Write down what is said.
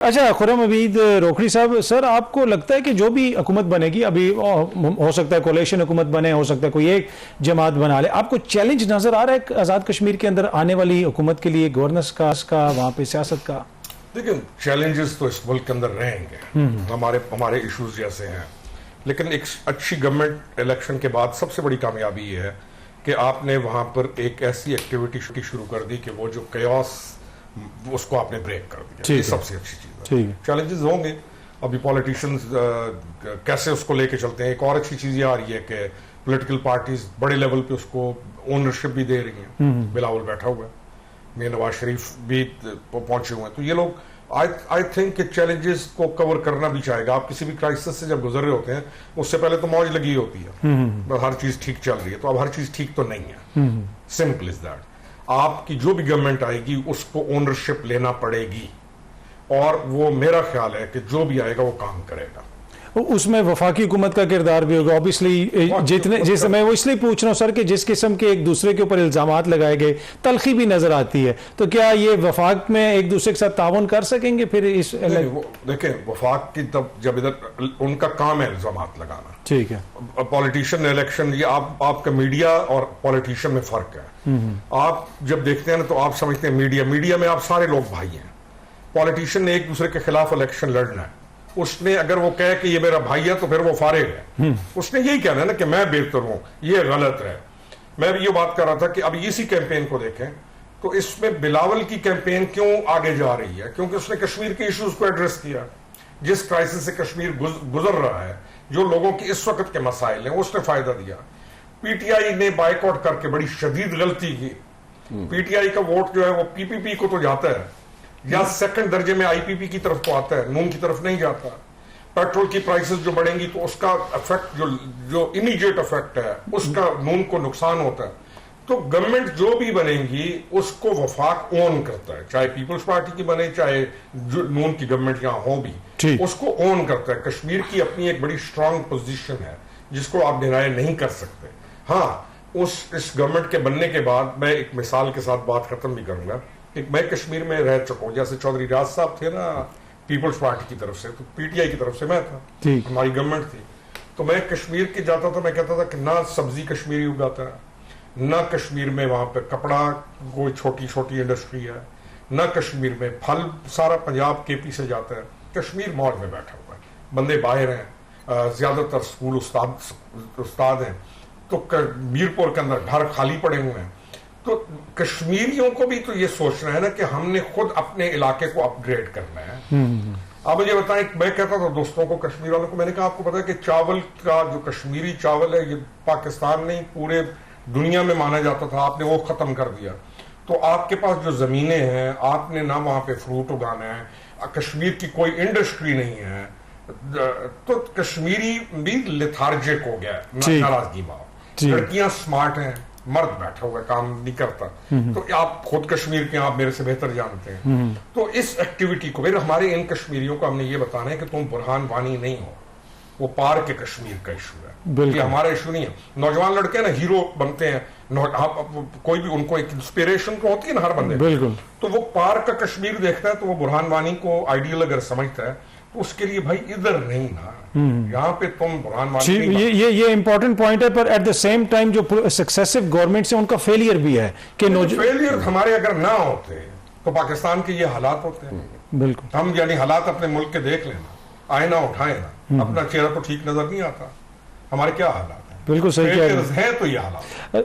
اچھا خرم عبید روکھڑی صاحب، سر آپ کو لگتا ہے کہ جو بھی حکومت بنے گی، ابھی ہو سکتا ہے کولیشن حکومت بنے، ہو سکتا ہے کوئی ایک جماعت بنا لے، آپ کو چیلنج نظر آ رہا ہے آزاد کشمیر کے اندر آنے والی حکومت کے لیے، گورننس کا وہاں پہ سیاست کا؟ دیکھیں چیلنجز تو اس ملک کے اندر رہیں گے، ہمارے ایشوز جیسے ہیں، لیکن ایک اچھی گورنمنٹ الیکشن کے بعد سب سے بڑی کامیابی یہ ہے کہ آپ نے وہاں پر ایک ایسی ایکٹیویٹی شروع کر دی کہ وہ جو کیوس اس کو آپ نے بریک کر دیا، یہ سب سے اچھی چیز ہے۔ چیلنجز ہوں گے، ابھی پولیٹیشنز کیسے اس کو لے کے چلتے ہیں۔ ایک اور اچھی چیز یہ آ رہی ہے کہ پولیٹیکل پارٹیز بڑے لیول پہ اس کو اونرشپ بھی دے رہی ہیں۔ بلاول بیٹھا ہوا ہے، میر نواز شریف بھی پہنچے ہوئے ہیں، تو یہ لوگ آئی تھنک کہ چیلنجز کو کور کرنا بھی چاہے گا۔ آپ کسی بھی کرائسس سے جب گزر رہے ہوتے ہیں، اس سے پہلے تو موج لگی ہوتی ہے، ہر چیز ٹھیک چل رہی ہے، تو اب ہر چیز ٹھیک تو نہیں ہے، سمپل از دیٹ۔ آپ کی جو بھی گورنمنٹ آئے گی اس کو اونرشپ لینا پڑے گی، اور وہ میرا خیال ہے کہ جو بھی آئے گا وہ کام کرے گا۔ اس میں وفاقی حکومت کا کردار بھی ہوگا اوبیسلی، جس میں وہ اس لیے پوچھ رہا ہوں سر کہ جس قسم کے ایک دوسرے کے اوپر الزامات لگائے گئے، تلخی بھی نظر آتی ہے، تو کیا یہ وفاق میں ایک دوسرے کے ساتھ تعاون کر سکیں گے پھر اس؟ دیکھیں وفاق کی جب ادھر ان کا کام ہے الزامات لگانا، ٹھیک ہے، پولیٹیشین الیکشن، یہ آپ کا میڈیا اور پولیٹیشین میں فرق ہے۔ آپ جب دیکھتے ہیں نا تو آپ سمجھتے ہیں میڈیا میں آپ سارے لوگ بھائی ہیں، پولیٹیشین نے ایک دوسرے کے خلاف الیکشن لڑنا ہے، اس نے اگر وہ کہے کہ یہ میرا بھائی ہے تو پھر وہ فارغ ہے، اس نے یہی کہنا ہے نا کہ میں بہتر ہوں، یہ غلط ہے۔ میں بھی یہ بات کر رہا تھا کہ اب اسی کیمپین کو دیکھیں تو اس میں بلاول کی کیمپین کیوں آگے جا رہی ہے؟ کیونکہ اس نے کشمیر کے ایشوز کو ایڈریس کیا، جس کرائسس سے کشمیر گزر رہا ہے، جو لوگوں کی اس وقت کے مسائل ہیں، اس نے فائدہ دیا۔ پی ٹی آئی نے بائیک آؤٹ کر کے بڑی شدید غلطی کی۔ پی ٹی آئی کا ووٹ جو ہے وہ پی پی پی کو تو جاتا ہے، یا سیکنڈ درجے میں آئی پی پی کی طرف تو آتا ہے، نون کی طرف نہیں جاتا۔ پیٹرول کی پرائسز جو بڑھیں گی تو اس کا افیکٹ جو امیڈیٹ افیکٹ ہے اس کا نون کو نقصان ہوتا ہے۔ تو گورنمنٹ جو بھی بنے گی اس کو وفاق اون کرتا ہے، چاہے پیپلز پارٹی کی بنے چاہے نون کی گورنمنٹ یہاں ہو بھی، اس کو اون کرتا ہے۔ کشمیر کی اپنی ایک بڑی اسٹرانگ پوزیشن ہے جس کو آپ ڈینائی نہیں کر سکتے۔ ہاں اس گورنمنٹ کے بننے کے بعد میں ایک مثال کے ساتھ بات ختم بھی کروں گا کہ میں کشمیر میں رہ چکا ہوں، جیسے چودھری راز صاحب تھے نا پیپلز پارٹی کی طرف سے، تو پی ٹی آئی کی طرف سے میں تھا، ہماری گورنمنٹ تھی، تو میں کشمیر کی جاتا تھا، میں کہتا تھا کہ نہ سبزی کشمیری اگاتا ہے، نہ کشمیر میں وہاں پہ کپڑا کوئی چھوٹی انڈسٹری ہے، نہ کشمیر میں پھل سارا پنجاب کے پی سے جاتا ہے، کشمیر موج میں بیٹھا ہوا ہے، بندے باہر ہیں، زیادہ تر اسکول استاد ہیں، تو میرپور کے اندر گھر خالی پڑے ہوئے ہیں۔ تو کشمیریوں کو بھی تو یہ سوچنا ہے نا کہ ہم نے خود اپنے علاقے کو اپ گریڈ کرنا ہے۔ آپ مجھے بتائیں، میں کہتا تھا دوستوں کو، کشمیر والوں کو، میں نے کہا آپ کو پتا ہے کہ چاول کا جو کشمیری چاول ہے یہ پاکستان نہیں پورے دنیا میں مانا جاتا تھا، آپ نے وہ ختم کر دیا۔ تو آپ کے پاس جو زمینیں ہیں، آپ نے نہ وہاں پہ فروٹ اگانا ہے، کشمیر کی کوئی انڈسٹری نہیں ہے، تو کشمیری بھی لیتھارجک ہو گیا ہے، ناراضگی بات۔ لڑکیاں سمارٹ ہیں، مرد بیٹھا ہوا ہے کام نہیں کرتا، تو آپ خود کشمیر کے آپ میرے سے بہتر جانتے ہیں۔ تو اس ایکٹیویٹی کو پھر ہمارے ان کشمیریوں کو ہم نے یہ بتانا ہے کہ تم برہان وانی نہیں ہو، وہ پار کے کشمیر کا ایشو ہے، یہ ہمارا ایشو نہیں ہے۔ نوجوان لڑکے نا ہیرو بنتے ہیں، کوئی بھی ان کو ایک انسپیریشن تو ہوتی ہے نا ہر بندے، بالکل، تو وہ پار کا کشمیر دیکھتا ہے، تو وہ برہان وانی کو آئیڈیل اگر سمجھتا ہے تو اس کے لیے بھائی ادھر نہیں نا، یہاں پہ تم برہان وانی نہیں۔ یہ امپورٹنٹ پوائنٹ ہے، پر ایٹ دا سیم ٹائم جو سکسیسو گورنمنٹ سے ان کا فیلئر بھی ہے کہ فیلئر ہمارے اگر نہ ہوتے تو پاکستان کے یہ حالات ہوتے ہیں۔ بالکل، ہم یعنی حالات اپنے ملک کے دیکھ لینا، آئینہ اٹھائیں نا، اپنا چہرہ تو ٹھیک نظر نہیں آتا، ہمارے کیا حالات ہیں؟ بالکل صحیح ہے تو یہ حالات